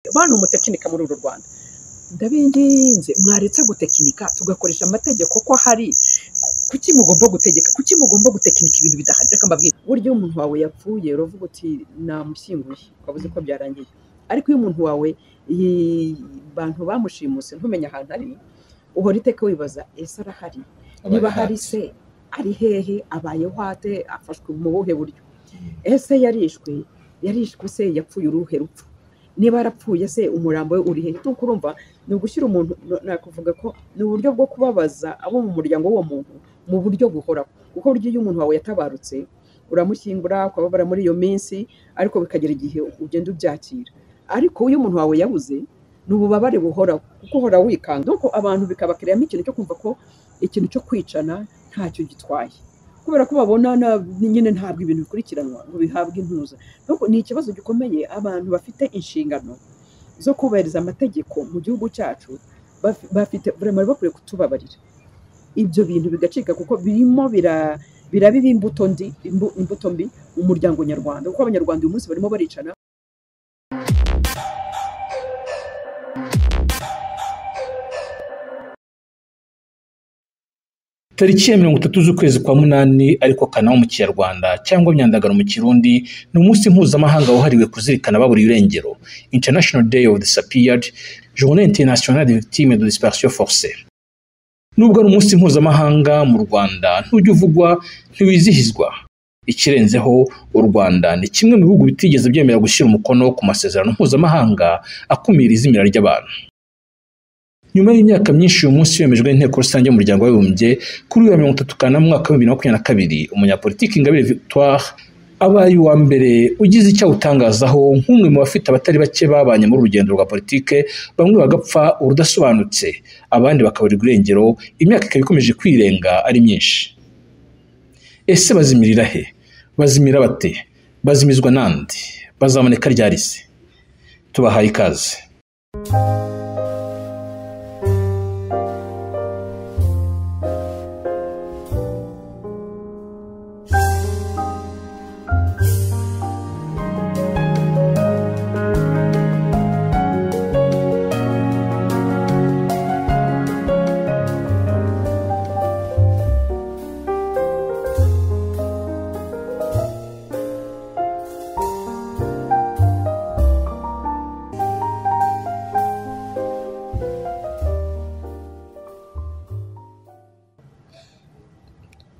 bana umutekinika muri uru Rwanda ndabinginze mwaretse gutekinika tugakoresha amategeko ko hari kuki mugomba gutegeka kuki mugomba gutekinika ibintu bidahari reka mbabwire buryo umuntu wawe yapfuye uvuga uti namushyinguye ukavuze ko byarangiye ariko iyo umuntu wawe bantu bamushimuse ntumenya ahantu ari uhora iteka wibaza ese arahari niba hari se ari hehe abayeho ate afashwe mu buhe buryo ese yarishwe se yapfuye uruhe rupfu niba arapfuye se umurambo we uri hehe urumva ni ugushyira umuntu nakuvuga ko ni uburyo bwo kubabaza abo mu muryango w'uwo muntu mu buryo buhoraho kuko buryo iyo umuntu wawe yatabarutse uramushyingura ukababara muri iyo minsi ariko bikagera igihe ugenda ubyakira ariko iyo umuntu wawe yabuze ni ububabare buhoraho kuko uhora wikanga nuko abantu bikabakiriyamo ikintu cyo kumva ko ikintu cyo kwicana ntacyo gitwaye kubera ko babona nyine ntabwo ibintu bikurikiranwa ngo bihabwe intuza nuko ni ikibazo gikomeye abantu bafite inshingano zo kubahiriza amategeko mu gihugu cyacu bafite vraiment bakwiye kutubabarira ibyo bintu bigacika kuko birimo birabiba imbuto mbi umuryango nyarwanda kuko abanyarwanda uyu munsi barimo baricana. Tariki ya 30 z'ukwezi kwa munani ariko Kanama mu Kinyarwanda cyangwa Myandagano mu Kirundi ni umunsi mpuzamahanga wahariwe kuzirikana baburiye irengero, International Day of the Disappeared, Journée internationale des victimes de dispersion forcée. Nubwo ari umunsi mpuzamahanga mu Rwanda ntujya uvugwa ntiwizihizwa. Ikirenzeho u Rwanda ni kimwe mu bihugu bitigeze byemera gushyira umukono ku masezerano mpuzamahanga akumira izimira ry'abantu. Nyuma y'imyaka myinshi uyu munsi wemejwe n'inteko rusange y'umuryango w'abibumbye kuri uyu 30 Kanama mwaka wa 2022 umunyapolitiki Ingabire Victoire abaye uwa mbere ugize icyo utangazaho nk'umwe mu bafite abatari bake babanye muri urugendo rwa politike bamwe bagapfa urudasobanutse abandi bakaburirwa irengero imyaka ikaba ikomeje kwirenga ari myinshi. Ese bazimirira he? Bazimira bate? Bazimizwa nande? Bazaboneka ryari se? Tubahaye ikaze.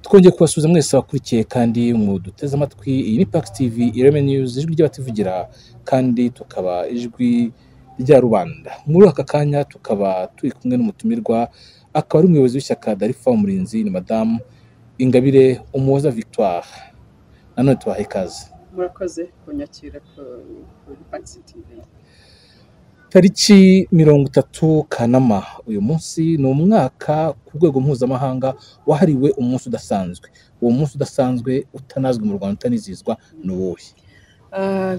Twongeye kubasubiza mwese bakurikiye kandi mu duteze amatwi iyi ni Pax TV IREME News ijwi ry'abativugira kandi tukaba ijwi rya Rwanda. Muri aka kanya tukaba turi kumwe n'umutumirwa akaba ari umuyobozi w'ishyaka Darifa umurinzi ni Madame Ingabire Umuhoza Victoire. Nanone tubahaye ikaze. Murakoze kunyakira kuri Pax TV. Tariki 30 Kanama uyu munsi ni umwaka ku rwego mpuzamahanga wahariwe umunsi udasanzwe. Uwo munsi udasanzwe utanazwe mu Rwanda utanizizwa n'uwuhe?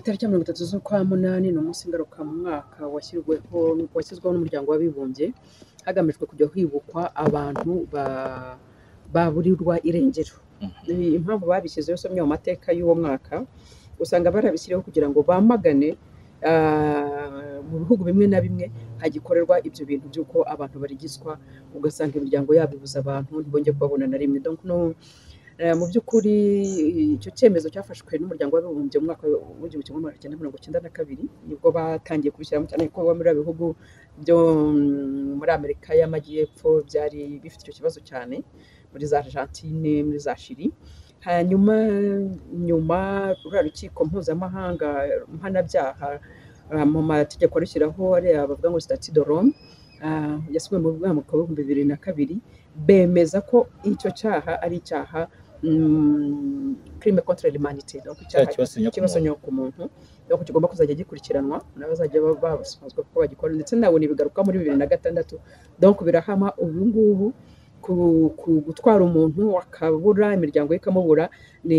Tariki 30 z'ukwa munani ni umunsi ngaruka mu mwaka washyizweho n'umuryango w'abibumbye hagamijwe kujya hibukwa abantu baburirwa irengero. Impamvu babishyizeho somye mu mateka y'uwo mwaka usanga barabishyiriyeho kugira ngo bamagane mu bihugu bimwe na bimwe hagikorerwa ibyo bintu by'uko abantu barigizwa ugasanga imiryango yabo ibuza abantu ntibongeye kubabona na rimwe. Donc no mu by'ukuri icyo cyemezo cyafashwe n'umuryango w'abibumbye mu mwaka w'1992 nibwo batangiye kubishyiramo cyane ko muri bihugu byo muri Amerika y'Amajyepfo byari bifite icyo kibazo cyane muri za Argentine muri za Chili. Hanyuma urukiko mpuzamahanga mpanabyaha mu mategeko rushyiraho bavuga ngo statut de Rome yasubwe mu mwaka wa 2002 bemeza ko icyo cyaha ari icyaha crime contre l'humanité, donc icyaha ku muntu donc kigomba kuzajya gikurikiranwa n'abazajya babasozwa ko bagikora ndetse nabone bigaruka muri 2006 donc birahama ubu ngubu gutwara umuntu wakabura imiryango ikamubura ni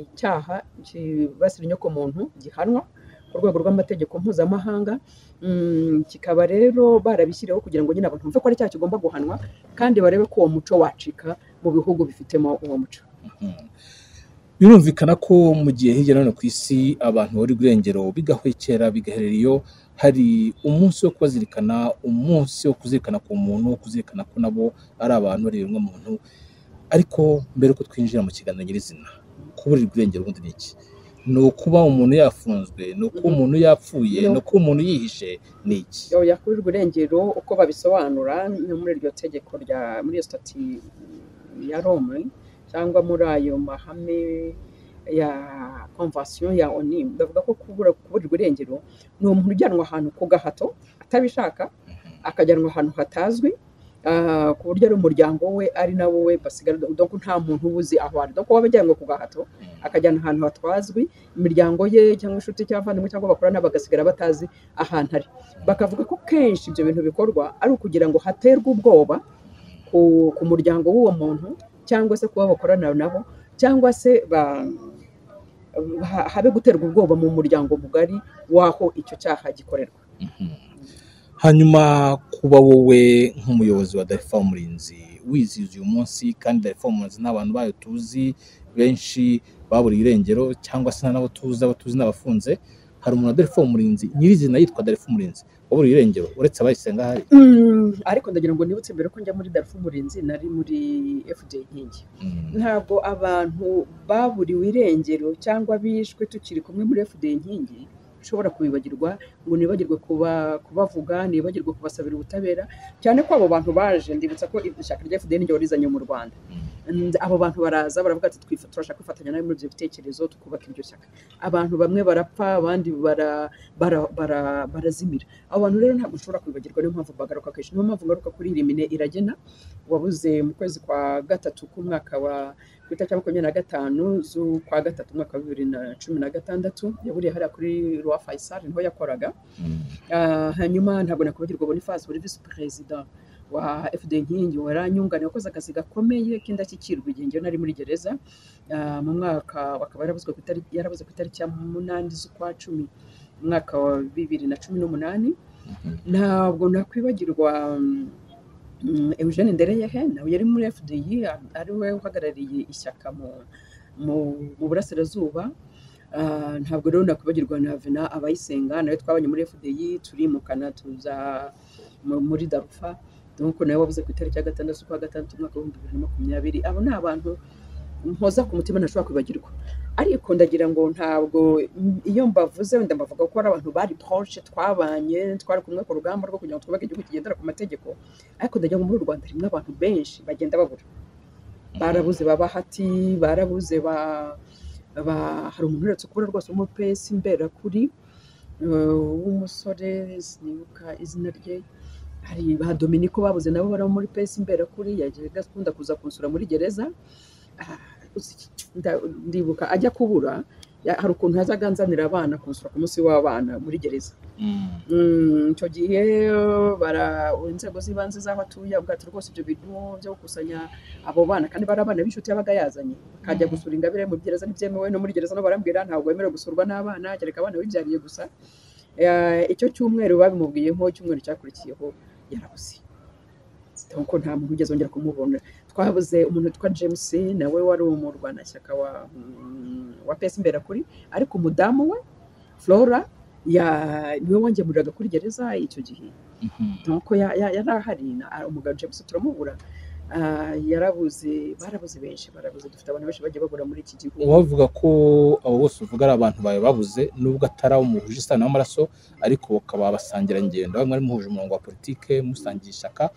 icyaha kibasira inyoko muntu gihanwa ku rwego rw'amategeko mpuzamahanga. Kikaba rero barabishyiriyeho kugira ngo nyine abantu bumve ko ari icyaha kigomba guhanwa kandi barebe ko uwo muco wacika mu bihugu bifitemo uwo muco. birumvikana ko mu gihe hirya no hino ku isi abantu bari irengero bigahwekera bigaherera iyo hari umunsi wo kubazirikana, umunsi wo kuzirikana ku muntu, wo kuzirikana ko nabo ari abantu ari bimwe muntu. Ariko mbere ko twinjira mu kiganiro nyirizina, kuburirwa irengero ubundi ni iki? Ni ukuba umuntu yafunzwe, ni ukuba umuntu yapfuye, ni ukuba umuntu yihishe, ni iki? Yakurirwa irengero uko babisobanura muri iryo tegeko muri iyo stati ya Rome cyangwa muri ayo mahame ya convention ya ONU, bavuga ko kuburirwa irengero ni umuntu ujyanwa ahantu ku gahato atabishaka, akajyanwa ahantu hatazwi, ku buryo ari umuryango we ari nawo we basigara, donc nta muntu ubuzi aho ari, donc waba ajyanwe ku gahato akajyana ahantu hatazwi, imiryango ye cyangwa inshuti cyangwa abavandimwe cyangwa bakorana bagasigara batazi ahantu ari. Bakavuga ko kenshi ibyo bintu bikorwa ari ukugira ngo haterwe ubwoba ku muryango w'uwo muntu cyangwa se kuba bakorana nabo, cyangwa se habe guterwa ubwoba mu muryango mugari w'aho icyo cyaha gikorerwa. Hanyuma kuba wowe nk'umuyobozi wa Darifo Umurinzi wizihiza uyu munsi, kandi Darifo Umurinzi n'abantu bayo tuzi benshi baburiye irengero cyangwa se n'abo tuzi n'abafunze, hari umuntu wa Darifo Umurinzi nyirizina yitwa Darifo Umurinzi waburiye irengero uretse abayisenga hari? Ariko ndagira ngo nibutse mbere ko njya muri Darifo Umurinzi nari muri FD Inkingi. Ntabwo abantu baburiwe irengero cyangwa bishwe tukiri kumwe muri FD Inkingi ushobora kubibagirwa, ngo nibagirwe kubavuga, nibagirwe kubasabira ubutabera, cyane ko abo bantu baje, ndibutsa ko ishyaka rya FDN ryo rizanye mu Rwanda. Abo bantu baraza baravuga ati turashaka kwifatanya nawe muri ibyo bitekerezo tukubaka iryo shyaka. Abantu bamwe barapfa, abandi barazimira. Abo bantu rero ntabwo ushobora kwibagirwa, niyo mpamvu bagaruka kenshi. Niyo mpamvu ngaruka kuri IREME iragena wabuze mu kwezi kwa gatatu k'umwaka wa itariki 25 z'ukwa gatatu umwaka wa 2016 yaburiye hariya kuri Roi Faisal niho yakoraga. Hanyuma ntabwo nakubagirwa Boniface wari vice president wa FD Inkingi waranyungana, yakoze akazi gakomeye k'indashyikirwa igihe njye nari muri gereza. Mu mwaka bakaba yarabuze ku itariki ya 8 z'ukwa 10 umwaka wa 2018. Ntabwo nakwibagirwa Eugene Ndereyehe nawe yari muri FDI, ari we uhagarariye ishyaka mu burasirazuba. Ntabwo rero nakwibagirwa na Vena Abayisenga nawe twabanye muri FDI, turimukana tuza muri Darfa, donc nawe wabuze ku itariki ya 6 z'ukwa gatandatu umwaka wa 2020. Abo ni abantu mpoza ku mutima ntashobora kwibagirwa. Ariko ndagira ngo ntabwo iyo mbavuze wenda mbavuga ko ari abantu bari proche, twabanye, twari kumwe ku rugamba rwo kugira ngo twubake igihugu kigendera ku mategeko. Ariko ndagira ngo muri Rwanda harimo abantu benshi bagenda babura, barabuze Babahati, barabuze hari umuntu uretse kubura rwose mu PS Mbere kuri w'umusore sinibuka izina rye, hari ba Dominico babuze nabo bari muri PS Mbere kuri, yagiye gakunda kuza kunsura muri gereza. Ndibuka ajya kubura, hari ukuntu yazaga nzanira abana kunsura ku munsi w'abana muri gereza. Icyo gihe inzego z'ibanze z'aho atuye ubwato rwose ibyo bintu byo gukusanya abo bana, kandi bari abana b'inshuti yabaga yazanye, akajya gusura ingabire mu gereza ntibyemewe, no muri gereza no barambwira ntabwo wemerewe gusurwa n'abana kereka abana wibyariye gusa. Icyo cyumweru babimubwiyeho, icyumweru cyakurikiyeho yarabuze, kuko nta muntu ugeze ongera kumubona. Twabuze umuntu witwa James, nawe wari umurwanashyaka wa PS Mbere kuri, ariko umudamu we Flora niwe wangemuriraga kuri gereza icyo gihe. Nuko yari ahari, umugabo James turamubura. Barabuze benshi, dufite abantu benshi bagiye babura muri iki gihugu. Wavuga ko abo bose uvuga ari abantu bawe babuze, nubwo atari umuhuje isano y'amaraso, ariko bakaba basangira ngendo, bamwe ari muhuje umurongo wa politike, musangiye ishyaka.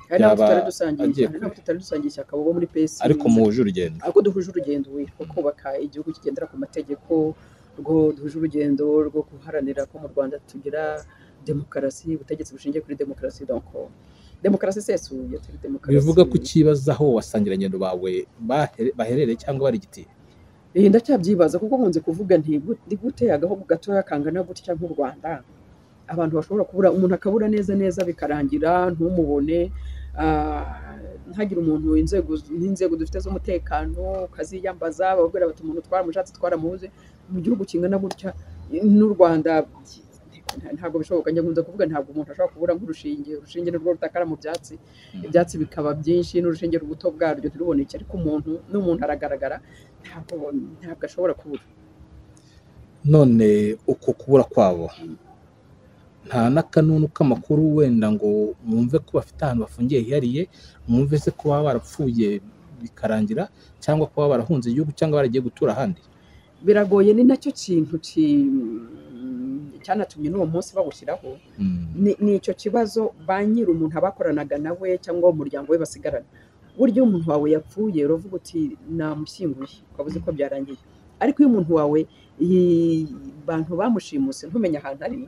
Tutari dusangiye ishyaka bo muri PS, ariko muhuje urugendo. Ariko duhuje urugendo rwo kubaka igihugu kigendera ku mategeko, rwo duhuje urugendo rwo guharanira ko mu Rwanda tugira demokarasi, ubutegetsi bushingiye kuri demokarasi, donc demokarasi isesuye, turi demokarasi. Bivuga ko kibaza aho wasangira ngendo bawe baherereye cyangwa bari igiti? Ndacyabyibaza kuko nkunze kuvuga nti gute agahugu gatoya kangana gutya nk'u Rwanda abantu bashobora kubura, umuntu akabura neza bikarangira ntumubone. Ntagire umuntu inzego dufite z'umutekano ukaziyambaza babwira bati umuntu twaramushatse twaramubuze mu gihugu kingana gutya n'u Rwanda. ntabwo bishoboka. Njye nkunze kuvuga ntabwo umuntu ashobora kubura nk'urushinge. Urushinge nirwo rutakara mu byatsi, ibyatsi bikaba byinshi n'urushinge rubuto bwaryo ntiruboneke, ariko n'umuntu aragaragara, ntabwo ashobora kubura. None uko kubura kwabo nta n'akanunu k'amakuru wenda ngo mwumve ko bafite ahantu bafungiye hihariye, mwumve se ko baba barapfuye bikarangira, cyangwa ko baba barahunze igihugu cyangwa baragiye gutura ahandi? Biragoye, ni nacyo kintu cyanatumye n'uwo munsi bawushyiraho. Ni icyo kibazo ba nyiri umuntu abakoranaga nawe cyangwa umuryango we basigarana. Burya umuntu wawe yapfuye uravuga uti namushyinguye, ukavuze ko byarangiye, ariko iyo umuntu wawe bantu bamushimuse ntumenye ahantu ari,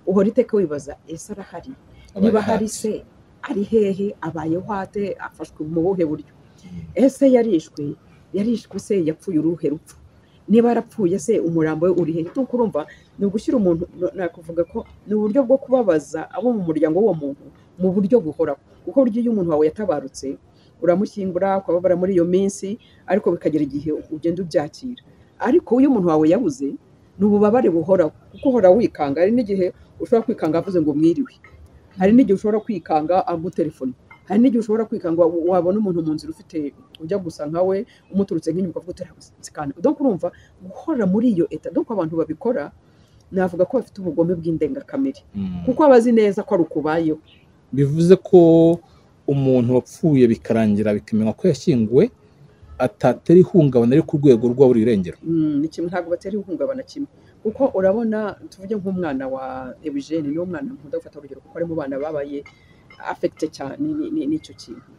uhora iteka wibaza ese arahari, niba hari se ari hehe, abayeho ate, afashwe mu buhe buryo, ese yarishwe se yapfuye uruhe rupfu, niba arapfuye se umurambo we uri hehe. Tuko urumva ni ugushyira umuntu, nakuvuga ko ni uburyo bwo kubabaza abo mu muryango w'uwo muntu mu buryo buhoraho, kuko buryo iyo umuntu wawe yatabarutse uramushyingura ukababara muri iyo minsi, ariko bikagera igihe ugenda ubyakira. Ariko iyo umuntu wawe yabuze ni ububabare buhoraho, kuko uhora wikanga. Hari n'igihe ushobora kwikanga avuze ngo mwiriwe, hari n'igihe ushobora kwikanga amutelefone, hari n'igihe ushobora kwikanga wabona umuntu mu nzira ufite ujya gusa nkawe umuturutse nk'inyuma ukavuga utarabusikana. Donc urumva guhora muri iyo eta, donc abantu babikora navuga ko bafite ubugome bw'indengakamere, kuko abazi neza ko ari ukubayeho. Bivuze ko umuntu wapfuye bikarangira bikamenywa ko yashyinguwe atatera ihungabana ari ku rwego rwa buri irengero. Ni kimwe, ntabwo batera ihungabana kimwe, kuko urabona tuvuge nk'umwana wa Eugene, niwo mwana nkunda gufata urugero kuko ari mu bana babaye affecte cyane n'icyo kintu.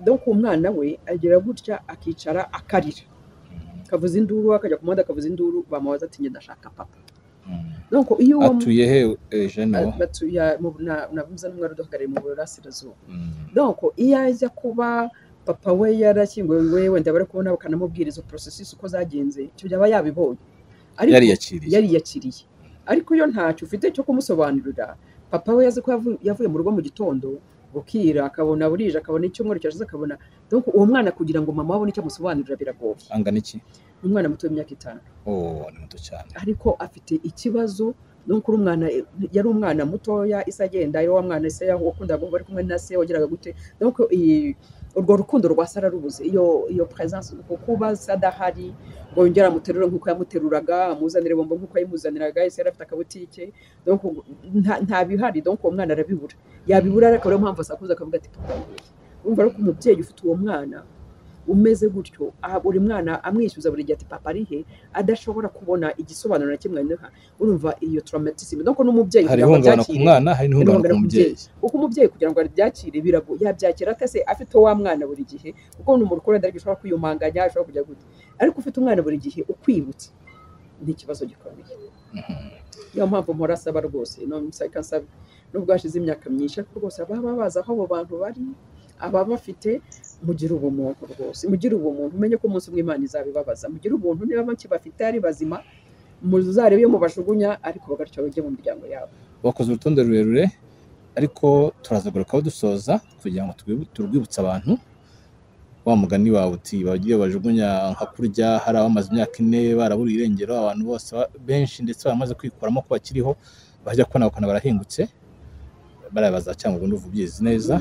Donc umwana we agira gutya akicara akarira, akavuza induru, akajya ku muhanda akavuza induru, bamubaza ati ndashaka papa. Donc iyo atuye he Eugene? Batuye navuze n'umwana uduhagarariye mu burasirazuba. Donc iyo ajya kuba papa we yarashyinguwe, wenda bari kubona bakanamubwiriza processus uko zagenze, icyo byaba yabibonye, ariko yari yakiriye. Ariko iyo ntacyo ufite cyo kumusobanurira, papa we yazi ko yavuye mu rugo mu gitondo bukira, akabona burije, akabona icyumweru cyashize, akabona. Donc uwo mwana kugira ngo mama abone icyo amusobanurira biragoye. Angana iki? Umwana muto w'imyaka 5. Ni muto cyane. Ariko afite ikibazo, donc umwana yari umwana mutoya, isa agenda iyo wa mwana se yakundaga kuba ari kumwe na se wagiraga gute. Donc urwo rukundo rwa Sara rubuze, iyo presence, kuba sadahari ngo yongera amuterura nk'uko yamuteruraga, amuzanire bombo nk'uko yamuzaniraga, ese yarafite akabutike. Donc nta bihari, donc uwo mwana arabibura, yabibura, ariko rero mpamvu asakuza akavuga ati papa. Urumva ariko umubyeyi ufite uwo mwana umeze gutyo, buri mwana amwishyuza buri gihe ati papa ari he, adashobora kubona igisobanuro na kimwe nka, urumva iyo traumatism. Donc n'umubyeyi kugira ngo abyakire, umwana hari n'ihungabana ku mubyeyi, kuko umubyeyi kugira ngo abyakire yabyakira atese afite wa mwana buri gihe, kuko n'umuntu kurenda ariko ushobora kwiyumanganya, ashobora kujya gute, ariko ufite umwana buri gihe ukwibutse, ni ikibazo gikomeye. Niyo mpamvu mpora asaba rwose, nubwo hashize imyaka myinshi, ariko rwose baba bazi aho abo bantu bari, aba bafite, mugire ubumuntu rwose, mugire ubumuntu, umenye ko umunsi umwe Imana izabibabaza. Mugire ubuntu, niba bake bafite ari bazima, muzarebe iyo mubashugunya, ariko bagatyo bajye mu miryango yabo. Wakoze urutonde rurerure, ariko turazagarukaho dusoza kugira ngo turwibutse abantu wa mugani wawe uti bagiye bajugunya nka kurya. Hari abamaze imyaka 4 baraburiye irengero, abantu bose benshi ndetse baramaze kwikuramo ko bakiriho, bajya kubona bakana barahingutse, barabaza cyangwa ubundi UBUVUGIZI neza.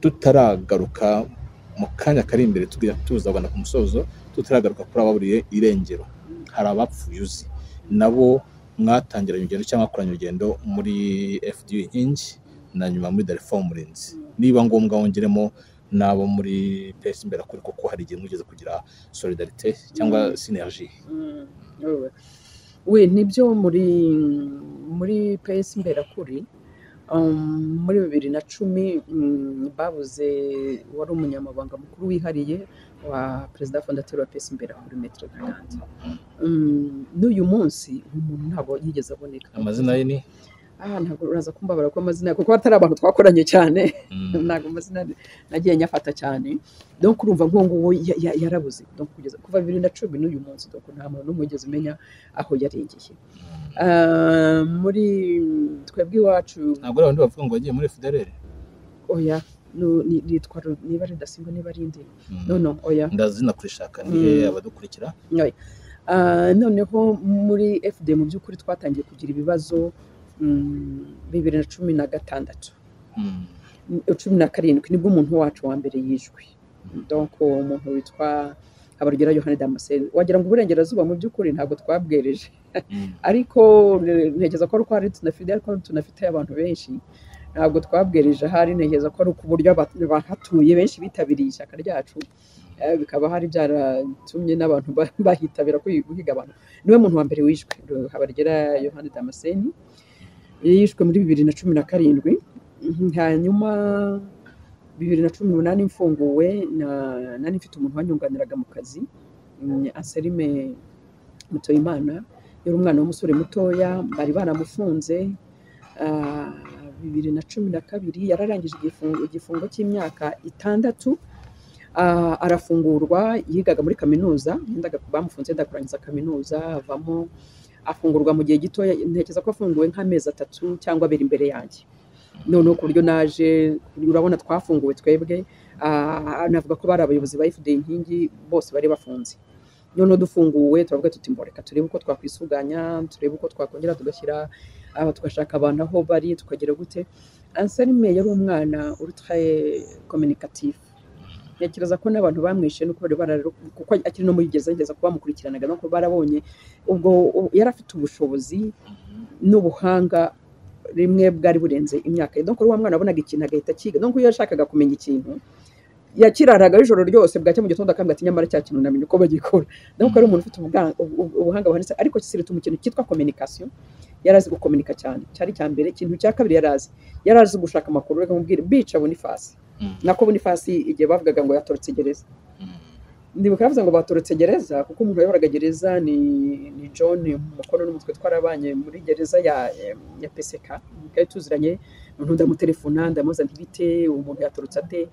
Tutaragaruka mu kanya kari imbere tuzabana ku musozo, tutaragaruka kuri ababuriye irengero, hari abapfuye uzi nabo mwatangiranye urugendo cyangwa akoranye urugendo muri FDU Inkingi na nyuma muri Darfur Murinzi. Niba ngombwa wongeremo nabo muri PS Mbere kuri, kuko hari igihe mugeze kugira solidarité cyangwa synergie. We nibyo muri PS Mbere kuri muri 2010 babuze wari umunyamabanga mukuru wihariye wa perezida fondateur wa PS Mbere kuri Maître Ntaganda. N'uyu munsi umuntu ntabwo yigeze aboneka. Amazina ye ni ntabwo uraza kumbabara ko amazina, kuko atari abantu twakoranye cyane, ntabwo amazina nagiye nyafata cyane. Donc urumva ngo yarabuze, donc kugeza kuva 2010 n'uyu munsi, donc nta muntu n'umugeze umenya aho yarengeye. Muri twebwe iwacu ntabwo abandi bavuga ngo yagiye muri Federere. Oya, nitwa niba ari Dasingo, niba ari indi. No, oya, ndazina kurishaka nihe abadukurikira. noneho muri FD mu by'ukuri twatangiye kugira ibibazo 2016 17 nibwo umuntu wacu wa mbere yishwe. Donc umuntu witwa Habarugera Yohani Damascene wagira ngo uburengerazuba mu by'ukuri ntabwo twabwereje ariko ntegeza ko ari tunafite abantu benshi ntabwo twabwereje hari ntegeza ko ari ku buryo bahatuye benshi bitabiriye ishyaka ryacu bikaba hari byaratumye n'abantu bahitabira guhiga abantu. Niwe muntu wa mbere wishwe Habarugera Yohani Damascene yishwe muri 2017. Hanyuma 2018 mfunguwe nani mfite umuntu wanyunganiraga mu kazi IREME Mutoyimana yari umwana w'umusore mutoya bari banamufunze 2012 yararangije igifungo cy'imyaka 6 arafungurwa yigaga muri kaminuza yendaga bamufunze ndakurangiza kaminuza avamo afungurwa mu gihe gito ntekeza ko afunguwe nk'amezi 3 cyangwa 2 imbere yanjye. None ku buryo naje urabona twafunguwe twebwe navuga ko bari abayobozi ba FD inkingi bose bari bafunze. None dufunguwe turavuga tuti mboreka turebe uko twakwisuganya turebe uko twakongera tugashyira tugashaka abantu aho bari tukagira gute. IREME yari umwana uri très communicatif. Yakiraza ko n'abantu bamwishe nuko bari kuko akiri no muri gereza kuba mukurikiranaga no ko barabonye ubwo yari afite ubushobozi n'ubuhanga rimwe bwari burenze imyaka. Donc uwo mwana abonaga ikintu agahita kiga. Donc iyo yashakaga kumenya ikintu yakiraraga ijoro ryose bwacye mu gitondo akambwira ati nyamara cya kintu namenye uko bagikora. Donc ari umuntu ufite ubuhanga buhanitse ariko kisirita mu kintu cyitwa communication. Yarazi gukomunika cyane cyari cya mbere. Ikintu cya kabiri yarazi gushaka amakuru reka mubwire bica Boniface nako Boniface igihe bavugaga ngo yatorotse gereza. Ndibuka yavuze ngo batorotse gereza kuko umuntu yayoboraga gereza ni John Mukono n'umutwe twarabanye muri gereza ya PSK kandi tuziranye. Umuntu ndamutelefona ndamuza ntibite umuntu yatorotse ate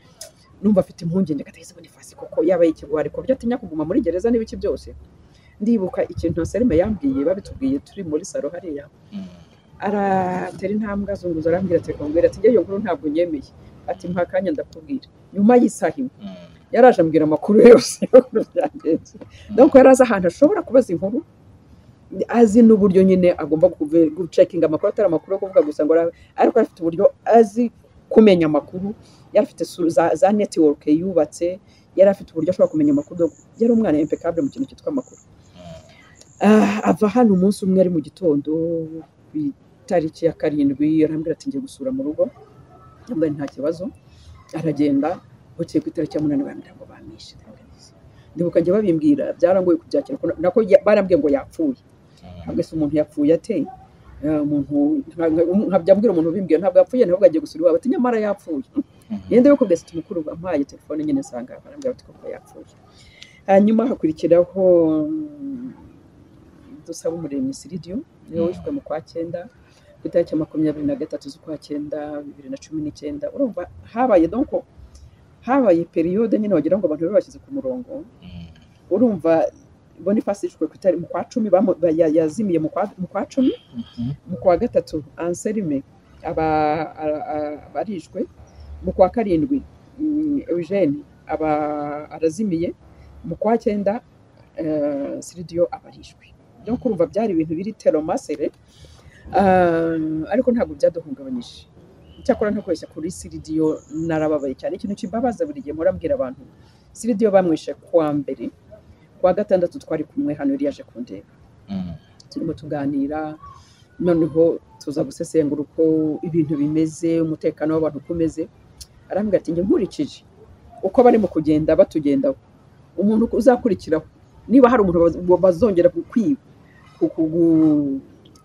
numva afite impungenge gateze Boniface koko yabaye ikigwari ko byo atinya kuguma muri gereza n'ibiki byose. Ndibuka ikintu IREME yambwiye babitubwiye turi muri salo hariya aratera intambwe azunguza arambwira ati kongera ati ngeyo nkuru ntabwo nyemeye ati mpakanya ndakubwira. Nyuma y'isahi yaraje ambwira amakuru yose byagenze. Donc yaraza ahantu ashobora kubaza inkuru azi n'uburyo nyine agomba gucekinga amakuru atari amakuru yo kuvuga gusa ngo ariko afite uburyo azi kumenya amakuru. Yari afite za network yubatse yari afite uburyo ashobora kumenya amakuru. Yari umwana impeccable mu kintu cyitwa amakuru. Ava hano umunsi umwe ari mu gitondo ku itariki ya 7 arambwira ati ngiye gusura mu rugo yambaye nta kibazo aragenda bukeye ku itariki ya 8 bambwira ngo bamishe. Ndibuka njye babimbwira byarangoye kubyakira nako barambwiye ngo yapfuye. Ntabwo se umuntu yapfuye ate umuntu nkabyambwira umuntu bimbwiye ntabwo yapfuye ntabwo agiye gusura iwabo ati nyamara yapfuye. Yende yo kubwese tumukuru ampaye telefone nyine sanga barambwira ati koko yapfuye. Hanyuma hakurikiraho dusaba umuremyi Siridiyo niwe wishwe mu kwa 9 ku itariki ya 23 z'ukwa 9 2019. Urumva habaye donc habaye periode nyine wagira ngo abantu bashyize ku murongo. Urumva Boniface yishwe ku itariki mu kwa 10 yazimiye mu kwa 10 mu kwa 3 IREME abarishwe mu kwa 7 Eugene arazimiye mu kwa 9 Siridiyo abarishwe. Donc urumva byari ibintu biri teromasere ariko ntabwo byaduhungabanyije. Cyakora ntakoresha kuri Siridiyo narababaye cyane. Ikintu kimbabaza buri gihe murambwira abantu Siridiyo bamwishe kwa mbere kwa 6 twari kumwe hano yari yaje kundeba turimo tuganira noneho tuza gusesengura uko ibintu bimeze umutekano w'abantu kumeze. Arambwira ati nge nkurikije uko bari mu kugenda batugendaho umuntu uzakurikiraho niba hari umuntu bazongera kukwiba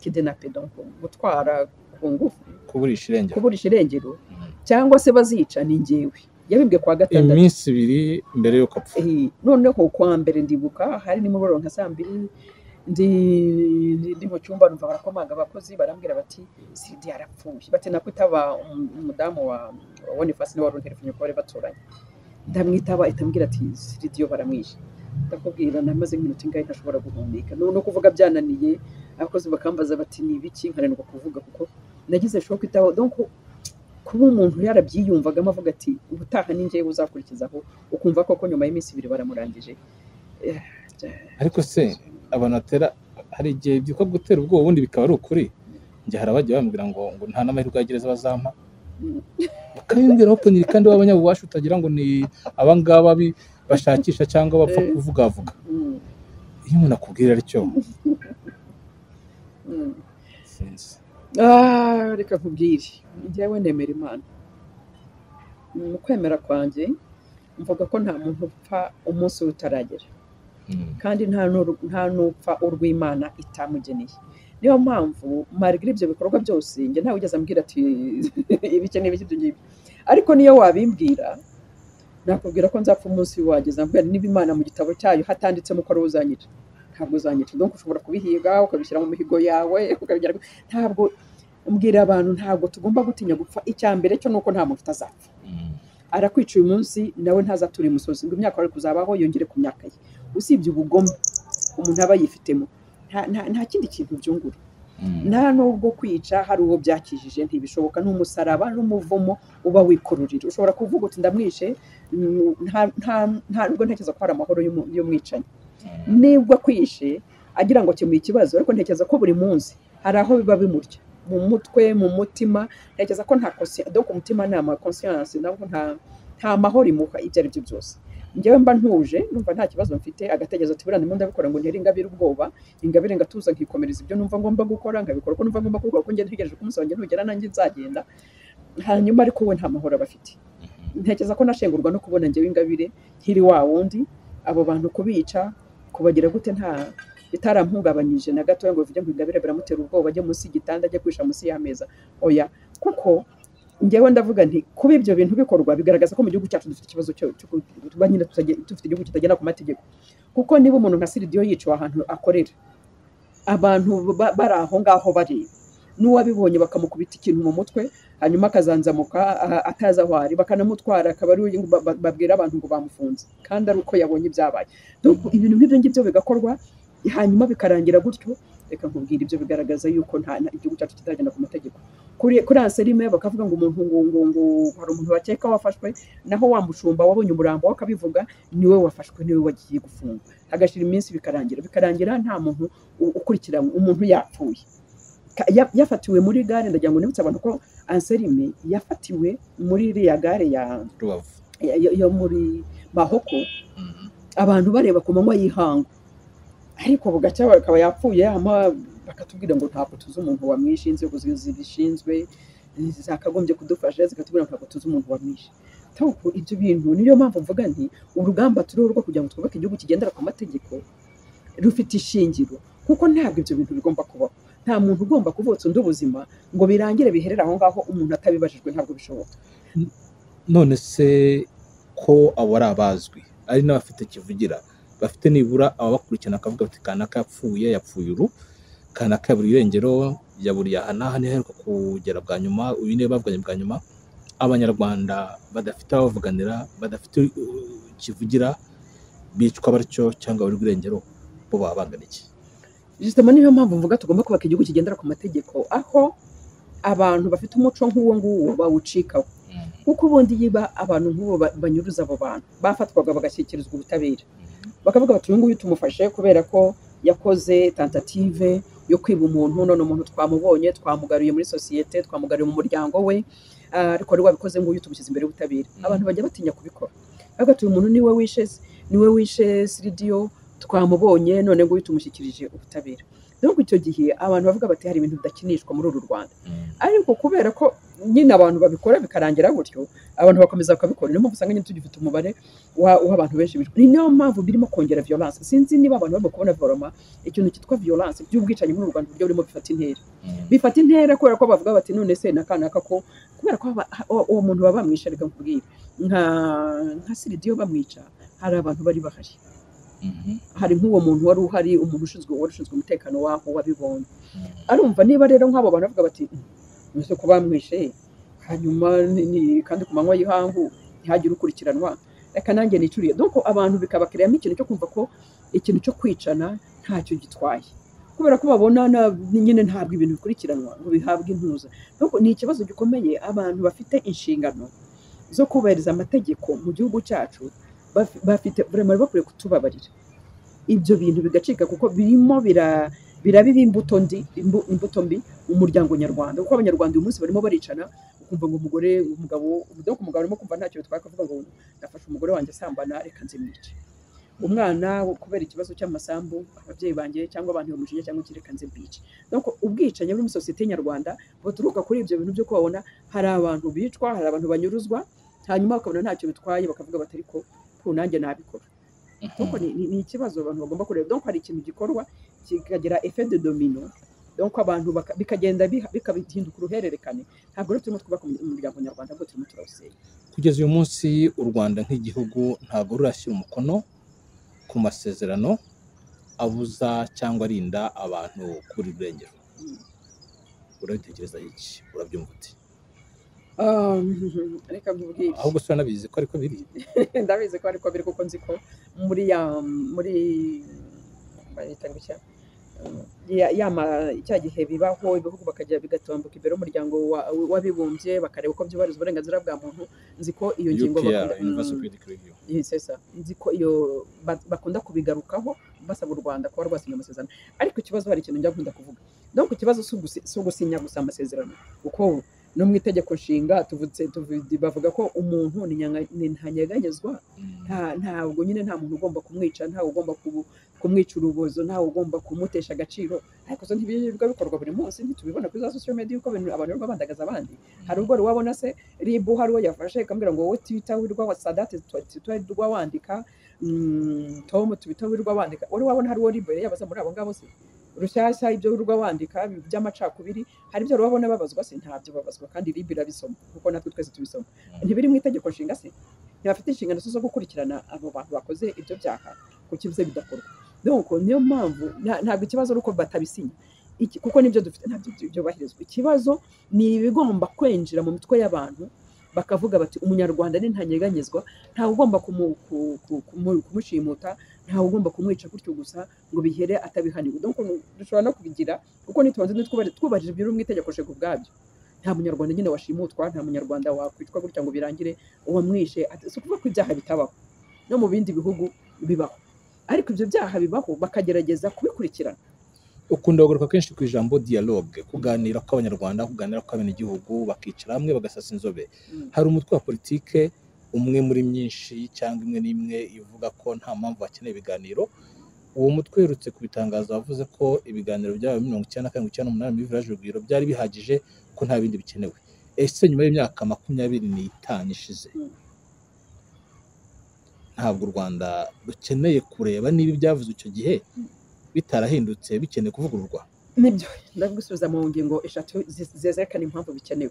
kidnape donc gutwara ku ngufu kuburisha irengero cyangwa se bazica ni ngewe. Yabimbwe kwa 6 iminsi 2 mbere yo kapfa. Noneho kwa mbere ndibuka hari nimugoroba nka 2 ndi mu cyumba numva barakomanga abakozi barambwira bati Sidi yarapfuye bati nakwitaba umudamu wa Boniface ni wari telefone ko bari baturanye. Ndamwitaba itambwira ati Siridiyo baramwishe. Ndakubwira namaze nk'iminota ingahe ntashobora guhumeka no kuvuga byananiye. Abakozi bakambaza bati ni ibiki nkarenwa kuvuga kuko nagize shock itaho. Donc kuba umuntu yarabyiyumvagamo avuga ati ubutaha ni ngiye uzakurikizaho ukumva koko nyuma y'iminsi 2 baramurangije. Ariko se abantu batera hari igihe byuka gutera ubwoba ubundi bikaba ari ukuri njye hari abajya bambwira ngo nta n'amahirwe ya gereza bazampa bakabimbwira openly kandi w'abanyabubasha utagira ngo ni abangaba bashakisha cyangwa bapfa kuvugavuga iyo umuntu akubwira aricyo reka nkubwire njyewe nemera Imana mu kwemera kwanjye mvuga ko nta muntu upfa umunsi utaragera kandi nta n'upfa urw'Imana itamugeneye niyo mpamvu marigire ibyo bikorwa byose njye ntawe ugeze ambwira ati ibikeneye ibyo ngibyo ariko niyo wabimbwira nakubwira ko nzapfa umunsi wageze ambwira niba Imana mu gitabo cyayo hatanditsemo ko ari uzanyica ntabwo uzanyica donc ushobora kubihiga ukabishyira mu mihigo yawe ukabigera ntabwo umbwira abantu ntabwo tugomba gutinya gupfa icyambere cyo nuko nta muntu utazapfa arakwica uyu munsi nawe ntazatura imusozi ngo imyaka ari kuzabaho yongere ku myaka ye usibye ubugome umuntu aba yifitemo nta kindi kintu byungura nta nubwo kwica hari uwo byakijije ntibishoboka n'umusaraba n'umuvumo uba wikururira ushobora kuvuga uti ndamwishe nta nubwo ntekereza ko hari amahoro y'umwicanyi nibwo kwishe agira ngo kemuye ikibazo ariko ntekereza ko buri munsi hari aho biba bimurya mu mutwe mu mutima ntekereza ko nta conscience donc umutima nama conscience nabwo nta mahoro imuha ibyo ari byo byose njyewe mba ntuje numva nta kibazo mfite agategereza ati burandi ndabikora ngo ntere ingabire ubwoba ingabire ngatuza nkikomereza ibyo numva ngomba gukora ngabikora ko numva ngomba gukora ko njye ntegereje ko umunsi wanjye ntugera nanjye nzagenda hanyuma ariko we nta mahoro abafite ntekereza ko nashengurwa no kubona njyewe ingabire nkiri wa wundi abo bantu kubica kubagira gute nta bitarampungabanyije na gato ngo bivuge ngo ingabire biramutera ubwoba ajye munsi y'igitanda ajye kwisha munsi y'ameza oya kuko njyewe ndavuga nti kuba ibyo bintu bikorwa bigaragaza ko mu gihugu cyacu dufite ikibazo cyo tuba nyine dufite igihugu kitagenda ku mategeko kuko niba umuntu nka Siridiyo yiciwe ahantu akorera abantu bari aho ngaho bari n'uwabibonye bakamukubita ikintu mu mutwe hanyuma akazanzamuka ataza aho ari bakanamutwara akaba ari babwira abantu ngo bamufunze kandi ari uko yabonye ibyabaye ibintu nk'ibyo ngibyo bigakorwa hanyuma bikarangira gutyo reka nkubwira ibyo bigaragaza yuko nta igihugu cyacu kitagenda ku mategeko kuri IREME bakavuga ngo umuntu ngo hari umuntu bakeka wafashwe naho wamushumba wabonye umurambo wakabivuga niwe wafashwe niwe wagiye gufunga agashira iminsi bikarangira nta muntu ukurikirana umuntu yapfuye yafatiwe muri gare ndagira ngo nibutse abantu ko IREME yafatiwe muri iriya gare ya Rubavu yo muri Mahoko abantu bareba ku manywa y'ihangu ariko bugacya bakaba yapfuye bakatubwira ngo ntabwo tuzi umuntu wamwishe inzego zibishinzwe zakagombye kudufasha zikatubwira ngo ntabwo tuzi umuntu wamwishe ibyo bintu niyo mpamvu mvuga nti urugamba turiho rwo kugira ngo twubake igihugu kigendera ku mategeko rufite ishingiro kuko ntabwo ibyo bintu bigomba kubaho nta muntu ugomba kuvutsa undi ubuzima ngo birangire biherere aho ngaho umuntu atabibajijwe ntabwo bishoboka none se ko abo ari abazwi ari n'abafite kivugira bafite nibura ababakurikirana akavuga ati kanaka yapfuye uru kanaka yaburiye irengero yaburiye aha n'aha niheruka kugera bwa nyuma uyu niwe bavuganye bwa nyuma abanyarwanda badafite abavuganira badafite kivugira bicwa batyo cyangwa bari irengero bo baba bangana iki justement niyo mpamvu mvuga tugomba kubaka igihugu kigendera ku mategeko aho abantu bafite umuco nk'uwo nguwo bawucikaho kuko ubundi yiba abantu nk'ubo banyuruza abo bantu bafatwaga bagashyikirizwa ubutabera bakavuga bati uyu nguyu tumufashe kubera ko yakoze tentative yo kwiba umuntu none umuntu twamubonye twamugaruye muri sosiyete twamugariye mu muryango we ariko ari wabikoze nguyu tumushyize imbere y'ubutabera abantu bajya batinya kubikora bavuga ati uyu muntu niwe wishe Siridiyo twamubonye none nguyu tumushyikirije ubutabera donc icyo gihe abantu bavuga bati hari ibintu bidakinishwa muri uru Rwanda ariko kubera ko nyine abantu babikora bikarangira gutyo abantu bakomeza bakabikora niyo mpamvu usanga nyine tugifite umubare w'abantu benshi bishwe niyo mpamvu birimo kongera violence sinzi niba abantu barimo kubona violence ikintu cyitwa violence by'ubwicanyi muri Rwanda buryo burimo bifata intera kubera ko bavuga bati none se nakanaka ko kubera ko uwo muntu baba bamwisha reka nkubwire nka Siridiyo bamwica hari abantu bari bahari hari nk'uwo muntu wari uhari umuntu ushinzwe umutekano waho wabibonye arumva niba rero nk'abo bantu bavuga bati nise ko bamwishe hanyuma kandi ku manywa y'ihangu ntihagire ukurikiranwa reka nanjye nicuriye donc abantu bikabakiriyamo ikintu cyo kumva ko ikintu cyo kwicana ntacyo gitwaye kubera ko babona nyine ntabwo ibintu bikurikiranwa ngo bihabwe intuza donc ni ikibazo gikomeye abantu bafite inshingano zo kubahiriza amategeko mu gihugu cyacu bafite vraiment bakwiye kutubabarira ibyo bintu bigacika kuko birimo birabiba imbuto mbi umuryango nyarwanda kuko abanyarwanda uyu munsi barimo baricana ukumva ngo umugabo arimo kumva ntacyo bitwaye akavuga ngo nafashe umugore wanjye asambana reka nzimwice umwana kubera ikibazo cy'amasambu ababyeyi banjye cyangwa abantu bamushinja cyangwa ikireka nzimbice donc ubwicanyi buri muri societe nyarwanda buturuka kuri ibyo bintu byo kubabona hari abantu bicwa hari abantu banyuruzwa hanyuma bakabona ntacyo bitwaye bakavuga bati ariko nanjye nabikora donc ni ikibazo abantu bagomba kureba donc hari ikintu gikorwa kikagira effet de domino donc abantu bikagenda bikabihinduka uruhererekane ntabwo rero turimo twubaka umuryango nyarwanda ahubwo turimo turawusenya kugeza uyu munsi u Rwanda nk'igihugu ntabwo rurashyira umukono ku masezerano abuza cyangwa arinda abantu kuri irengero urabitekereza iki urabyumva uti reka mbibwire ahubwo se uranabizi ko ariko biri ndabizi ko ariko biri kuko nzi ko muri cya gihe bibaho ibihugu bakajya bigatambuka imbere y'umuryango w'abibumbye bakareba uko byubahiriza uburenganzira bwa muntu nzi ko iyo ngingo nzi ko iyo bakunda kubigarukaho basaba u Rwanda kuba rwasinya amasezerano ariko ikibazo hari ikintu njya nkunda kuvuga donc ikibazo si ugusinya gusa amasezerano kuko no mu itegeko nshinga bavuga ko umuntu ni ntanyeganyezwa ntabwo nyine nta muntu ugomba kumwica ntawe ugomba kumwica urubozo ntawe ugomba kumutesha agaciro ariko zo ntibirirwa bikorwa buri munsi ntitubibona kuri za social media uko abantu barimo bandagaza abandi hari ubwo wabona se ribu hari uwo yafashe ikambwira ngo wowe Twitter wirwa wa Sadate twitwa wandika Tom Twitter wirwa wandika wari wabona hari uwo ribu yabaza muri abo ngabo se rushyashya ibyo wirwa wandika by'amacakubiri hari ibyo wabona babazwa se ntabyo babazwa kandi ribu irabisoma kuko natwe twese tubisoma ntibiri mu itegeko nshinga se ntibafite inshingano zo gukurikirana abo bantu bakoze ibyo byaha kuko ibyo bidakorwa donc niyo mpamvu ntabwo ikibazo ari uko batabisinya kuko nibyo dufite ntabyo byubahirizwa ikibazo ni ibigomba kwinjira mu mitwe y'abantu bakavuga bati umunyarwanda ni ntanyeganyezwa ntawe ugomba kumushimuta ntawe ugomba kumwica gutyo gusa ngo bihere atabihaniwe donc dushobora no kubigira kuko nitubanze twubahirije ibyo mu itegeko nshinga ubwabyo nta munyarwanda nyine washimutwa nta munyarwanda wakwitwa gutya ngo birangire uwamwishe si ukuvuga ko ibyaha bitabaho no mu bindi bihugu bibaho ariko ibyo byaha bibaho bakagerageza kubikurikirana ukunda kugaruka kenshi ku ijambo dialogue kuganira kw'abanyarwanda kuganira kw'abenegihugu bakicara hamwe bagasasa inzobe hari umutwe wa politike umwe muri myinshi cyangwa imwe n'imwe ivuga ko nta mpamvu bakeneye ibiganiro uwo mutwe uherutse kubitangaza wavuze ko ibiganiro byabaye 1998 muri village Rugwiro byari bihagije ko nta bindi bikenewe ese nyuma y'imyaka 25 ishize ntabwo u Rwanda rukeneye kureba niba ibyavuze icyo gihe bitarahindutse bikeneye kuvugururwa nibyo ndagusubiza mu ngingo eshatu zerekana impamvu bikenewe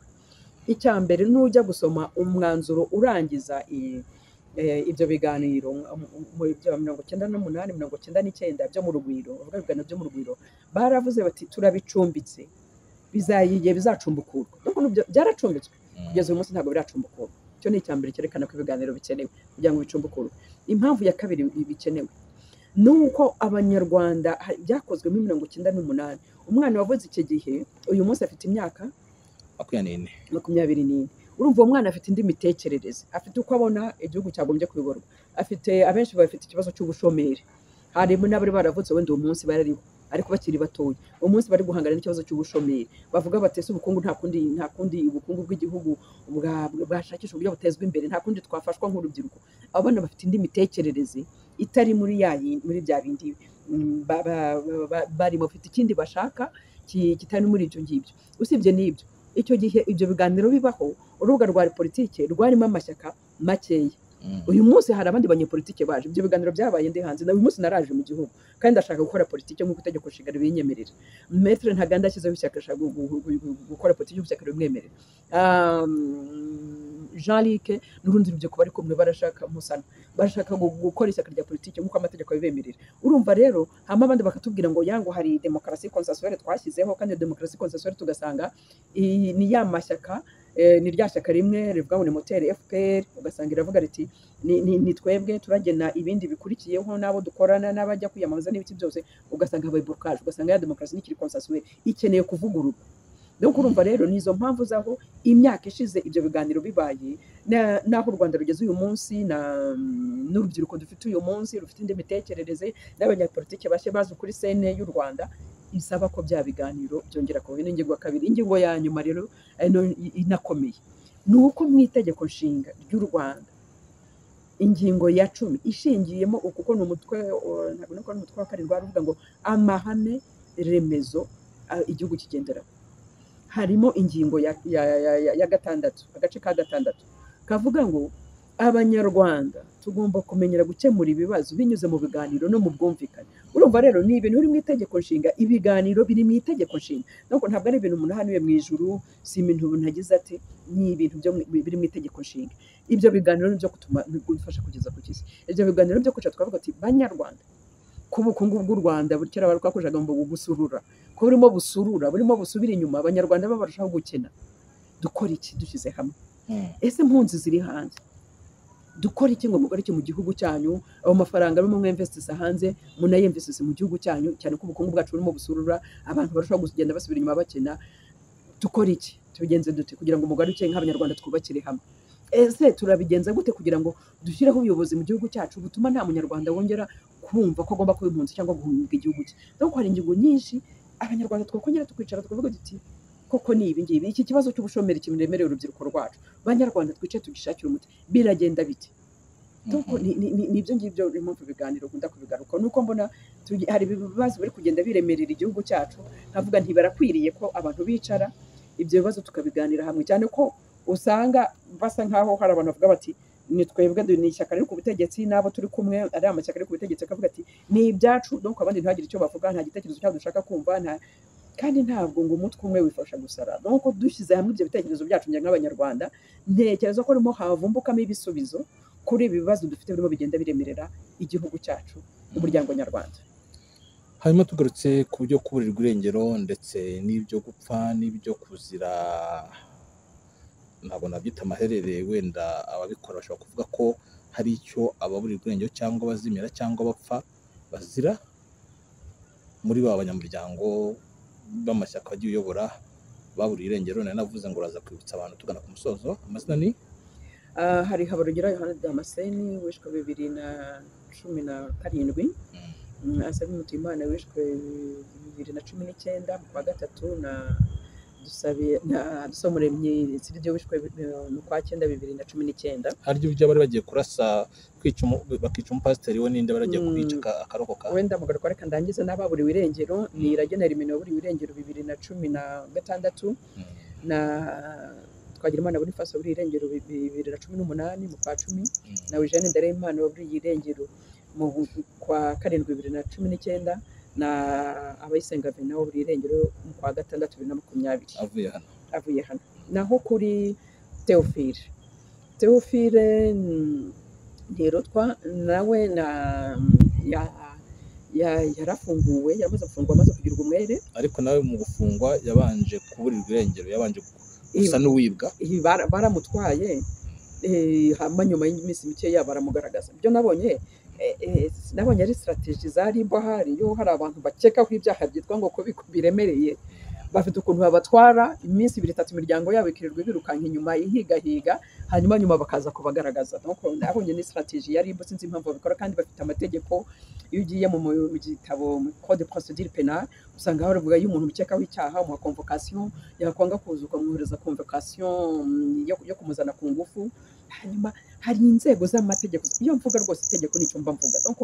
icya mbere nujya gusoma umwanzuro urangiza ibyo biganiro mu 1998 1999 byo mu Rugwiro bavuga ibiganiro byo mu Rugwiro baravuze bati turabicumbitse bizacumbukurwa byaracumbitswe kugeza uyu munsi ntabwo biracumbukurwa icyo ni icya mbere cyerekana ko ibiganiro bikenewe kugira ngo bicumbukurwe impamvu ya kabiri bikenewe nuko abanyarwanda byakozwe muri 1998 umwana wavuze icyo gihe uyu munsi afite imyaka 24 urumva uwo mwana afite indi mitekerereze afite uko abona igihugu cyagombye kuyoborwa afite abenshi bafite ikibazo cy'ubushomeri harimo n'abari baravutse wenda uwo munsi barariho ariko bakiri batoya uwo munsi bari guhangana n'ikibazo cy'ubushomeri bavuga batese ubukungu nta kundi ubukungu bw'igihugu bwashakisha uburyo butezwa imbere nta kundi twafashwa nk'urubyiruko abana bafite indi mitekerereze itari muri bya bindi bari bafite ikindi bashaka kitari muri ibyo ngibyo usibye n'ibyo icyo gihe ibyo biganiro bibaho urubuga rwa politike rwarimo amashyaka makeya uyu munsi hari abandi banyepolitike baje ibyo biganiro byabaye ndi hanze na uyu munsi naraje mu gihugu kandi ndashaka gukora politike nk'uko itegeko nshinga ribinyemerera Maître Ntaganda ashyizeho ishyaka ashaka gukora politike y'ishyaka rimwemerera Jean-Luc n'urundi rubyiruko bari kumwe barashaka gukora ishyaka rya politike nk'uko amategeko abibemerera urumva rero hama abandi bakatubwira ngo yango hari demokarasi consensuelle twashyizeho kandi demokarasi consensuelle tugasanga ni ya mashyaka ni rya shyaka rimwe rivuga ngo ni moteri FPR ugasanga iravuga riti ni twebwe turagena ibindi bikurikiyeho nabo dukorana n'abajya kwiyamamaza n'ibiti byose ugasanga habaye blockage ugasanga ya demokarasi n'ikiri consensuelle ikeneye kuvugururwa no kurumva rero nizo mpamvu zaho imyaka ishize ibyo biganiro bibaye naho u Rwanda rugeze uyu munsi n'urubyiruko dufite uyu munsi rufite indi mitekerereze n'abanyapolitike bashya bazi kuri sene y'u Rwanda isaba ko bya biganiro byongera kubaho. Ingingo ya kabiri, ingingo ya nyuma rero inakomeye ni uko mu itegeko nshinga ry'u Rwanda ingingo ya 10 ishingiyemo kuko ni umutwe ntabwo nuko ni umutwe wa karindwi aravuga ngo amahame remezo igihugu kigendera, harimo ingingo ya gatandatu, agace ka gatandatu kavuga ngo abanyarwanda tugomba kumenyera gukemura ibibazo binyuze mu biganiro no mu bwumvikane. Urumva rero ni ibintu biri mu itegeko nshinga, ibiganiro biri mu itegeko nshinga, nuko ntabwo ari ibintu umuntu hanuye mu ijuru, si ibintu ntagize ati, ni ibintu biri mu itegeko nshinga. Ibyo biganiro nibyo gutuma bifasha kugeza ku kisi. Ibyo biganiro byo kuca twavuga ati banyarwanda ku bukungu bw'u Rwanda bukera barukakojaga ngo bugusurura, ko burimo busurura, burimo busubira inyuma, abanyarwanda babarushaho gukena. Dukora iki dushyize hamwe? Ese impunzi ziri hanze, dukora iki ngo mugore iki mu gihugu cyanyu? Abo mafaranga arimo mwinvestisa hanze munayinvestise mu gihugu cyanyu, cyane ko ubukungu bwacu burimo busurura, abantu barushaho kugenda basubira inyuma bakena. Dukora iki? Tubigenze dute kugira ngo umugore uke nk'abanyarwanda twubakire hamwe? Ese turabigenza gute kugira ngo dushyireho ubuyobozi mu gihugu cyacu butuma nta munyarwanda wongera kumva ko agomba kuba impunzi cyangwa guhunga igihugu cye? Nuko hari ingingo nyinshi abanyarwanda twakongera tukwicara tukavuga duti koko ni ibi ngibi, iki kibazo cy'ubushomeri kiremereye urubyiruko rwacu, banyarwanda twice tugishakira umuti, biragenda bite? Nuko nibyo ngibyo impamvu ibiganiro nkunda kubigaruka, nuko mbona hari ibibazo biri kugenda biremerera igihugu cyacu, nkavuga nti barakwiriye ko abantu bicara ibyo bibazo tukabiganira hamwe, cyane ko usanga basa nkaho hari abantu bavuga bati ni twebwe ni ishyaka riri ku butegetsi n'abo turi kumwe ari amashyaka ari ku butegetsi, akavuga ati ni ibyacu, donc abandi ntihagire icyo bavuga, nta gitekerezo cyabo dushaka kumva, kandi ntabwo ngo umutwe umwe wifasha gusara. Donc dushyize hamwe ibyo bitekerezo byacu nk'abanyarwanda, ntekereza ko harimo havumbukamo ibisubizo kuri ibi bibazo dufite birimo bigenda biremerera igihugu cyacu n'umuryango nyarwanda. Hanyuma tugarutse ku byo kuburirwa irengero ndetse n'ibyo gupfa n'ibyo kuzira, ntabwo nabyita amaherere, wenda ababikora bashobora kuvuga ko hari icyo ababurirwa irengero cyangwa bazimira cyangwa bapfa bazira. Muri ba banyamuryango b'amashyaka agiye uyobora baburiye irengero, nari navuze ngo uraza kwibutsa abantu tugana ku musozo. Amazina ni hari Habarugira Yohana Damascene wishwe 2017, Asaba Mutimana wishwe 2019 mu kwa gatatu, na Dusomuremyi Siribyo wishwe mu kwa 9 2019. Haryo byo bari bagiye kurasa bakica umupasiteri we, ninde baragiye kubica akarokoka. Wenda mugaruka reka ndangize n'ababuriwe irengero, ni Iragenera Imino waburiwe irengero 2016, na Twagirimana Boniface waburiwe irengero 2018 mu kwa 10, na Eugene Ndareyimana waburiwe irengero mu kwa 7 2019, na Abayisenga Vena waburiwe irengero mu kwa 6 2020. Avuye hano. Naho kuri Theophile Ntirotwa nawe yarafunguwe, yamaze gufungwa, amaze kugira umwere, ariko nawe mu gufungwa yabanje kuburirwa irengero, yabanje gusa n'uwibwa. Baramutwaye hama nyuma y'iminsi mike baramugaragaza. Ibyo nabonye ari strategy zari bahari, yo hari abantu bakeka ko ibyaha byitwa ngo ko biremereye, bafite ukuntu babatwara iminsi 2-3 imiryango yabo ikirirwa birukanka inyuma ihiga, hanyuma bakaza kubagaragaza. Donc nabonye ni strategy yari imbo, sinzi impamvu babikora, kandi bafite amategeko. Iyo ugiye mu gitabo code procédure pénale usanga baravuga iyo umuntu ukekaho icyaha mu convocation yakwanga kuzuka muhereza convocation yo kumuzana ku ngufu. Hanyuma hari inzego z'amategeko, iyo mvuga rwose itegeko nicyo mba mvuga. Donc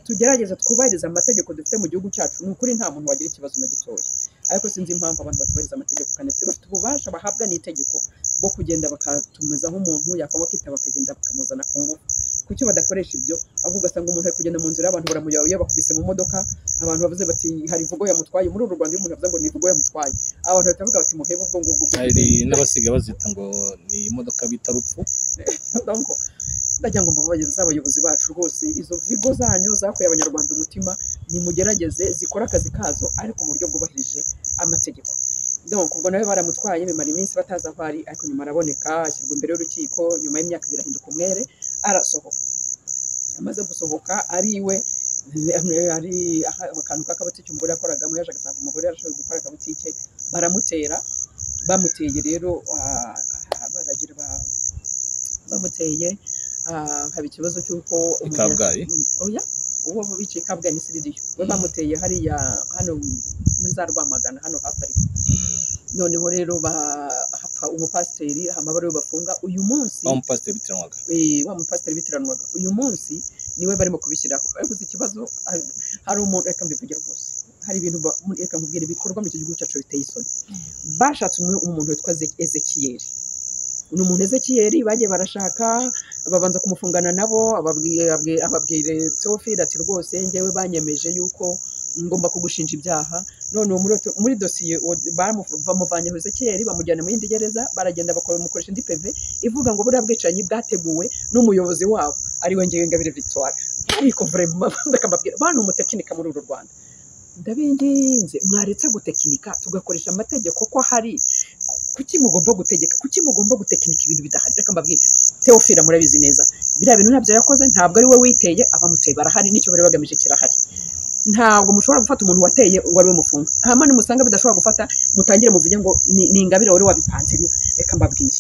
tugerageza twubahiriza amategeko dufite mu gihugu cyacu, ni ukuri nta muntu wagira ikibazo na gitoya, ariko sinzi impamvu abantu batubahiriza amategeko, kandi bafite ububasha bahabwa n'itegeko bwo kugenda bakatumizaho umuntu yakwanga kwitaba bakagenda bakamuzana ku ngufu. Kuki badakoresha ibyo? Ahubwo ugasanga umuntu ari kugenda mu nzira, abantu baramuyoboye bakubise mu modoka, abantu bavuze bati hari ivugo yamutwaye. Muri uru Rwanda iyo umuntu avuze ngo ni ivugo yamutwaye, abantu bakavuga bati muhebe ubwo ngubwo. Hari n'abasiga bazita ngo ni imodoka bita rupfu. Donc ndagira ngo mbabagize abayobozi bacu rwose, izo vigo zanyu zakuye abanyarwanda umutima, nimugerageze zikora akazi kazo ariko mu buryo bwubahirije amategeko. Donc ubwo nawe baramutwaye bimara iminsi bataza aho ari, ariko nyuma araboneka, ashyirwa imbere y'urukiko, nyuma y'imyaka birahinduka umwere, arasohoka. Amaze gusohoka ari iwe, ari akantu k'akabutike umugore yakoragamo, yaje agasanga umugore yarashoboye gukora akabutike, baramutera bamuteye rero baragira bamuteye haba ikibazo cy'uko Kabgayi oya uwo bicaye Kabgayi ni Sindiyumvisha we bamuteye hariya hano muri za Rwamagana hano hafi ariko noneho rero hapfa umupasiteri amabaro yo bafunga uyu munsi wa mupasiteri bitiranwaga uyu munsi niwe barimo kubishyiraho ariko ikibazo hari umuntu reka mbivugira rwose hari ibintu reka nkubwira ibikorwa mu gihugu cyacu biteye isoni bashatse umuntu witwa Ezekiyeli ni umuntu Ezekiyeli bagiye barashaka babanza kumufungana nabo ababwire Teofile ati rwose njyewe banyemeje yuko ngomba kugushinja ibyaha none muri dosiye bamuvanye Ezekiyeli bamujyana mu yindi gereza baragenda bamukoresha indi PV ivuga ngo buriya bwicanyi bwateguwe n'umuyobozi wabo ari we ngewe Ingabire Victoire ariko vraiment ndakambabwira bantu umutekinika muri uru Rwanda ndabinginze mwaretse gutekinika tugakoresha amategeko ko hari kuki mugomba gutegeka kuki mugomba gutekinika ibintu bidahari reka mbabwire Teofile murabizi neza biriya bintu nabyo yakoze ntabwo ari we witeye abamuteye barahari nicyo bari bagamije kirahari ntabwo mushobora gufata umuntu wateye ngo ari we mufunga hama nimusanga bidashobora gufata mutangire muvuge ngo ni Ingabire wari wabipanze reka mbabwire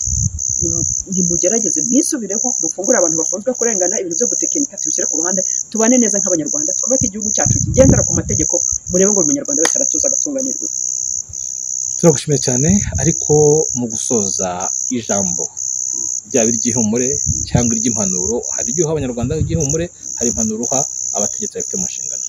nimugerageze mwisubireho mufungure abantu bafunzwe kurengana ibintu byo gutekinika tubishyire ku ruhande tubane neza nk'abanyarwanda twubake igihugu cyacu kigendera ku mategeko murebe ngo umunyarwanda wese aratuza agatunganirwa turagushimiye cyane ariko mu gusoza ijambo ryaba iry'ihumure cyangwa iry'impanuro hari igihe abanyarwanda iry'ihumure hari impanuro uha abategetsi bafite mu nshingano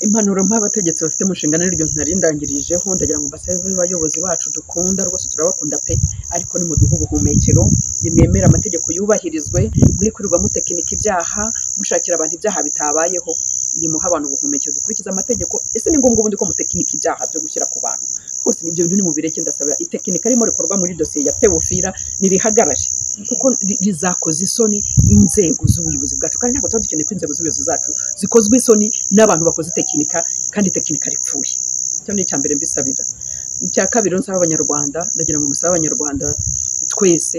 impanuro abategetsi bafite mu nshingano n'iryo ntarindangirijeho ndagira ngo basabe abayobozi bacu dukunda rwose turabakunda pe ariko ni mu duhu ubuhumekero nimwemera amategeko yubahirizwe mwikurirwa mutekinika ibyaha mushakira abantu ibyaha bitabayeho nimuha abantu ubuhumekero dukurikiza amategeko ese ni ngombwa ubundi ko mutekinika ibyaha byo gushyira ku bantu rwose nibyo bintu ni mu bireke ndasaba itekinika arimo rikorwa muri dosiye ya Teofile nirihagarare kuko rizakoza isoni inzego z'ubuyobozi bwacu kandi ntabwo tuba dukeneye ko inzego z'ubuyobozi zacu zikozwe isoni n'abantu bakoze tekinika kandi tekinika ripfuye icyo ni icyambere mbisabira icya kabiri nsaba abanyarwanda ndagira ngo musabe abanyarwanda twese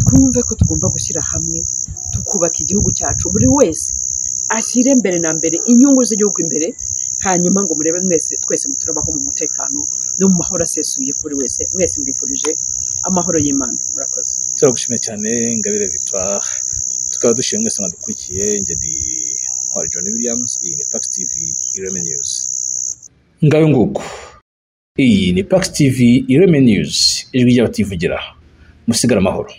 twumve ko tugomba gushyira hamwe tukubaka igihugu cyacu buri wese ashyire mbere na mbere inyungu z'igihugu imbere hanyuma ngo murebe twese muturabaho mu mutekano no mu mahoro asesuye kuri wese mwese mbifurije amahoro y'Imana murakoze turagushimiye cyane Ingabire Victoire tukaba dushimye mwese mwadukurikiye njye ndi John Williams iyi ni Pax TV IREME News ngayo nguko iyi ni Pax TV IREME News ijwi ry'abativugira musigara amahoro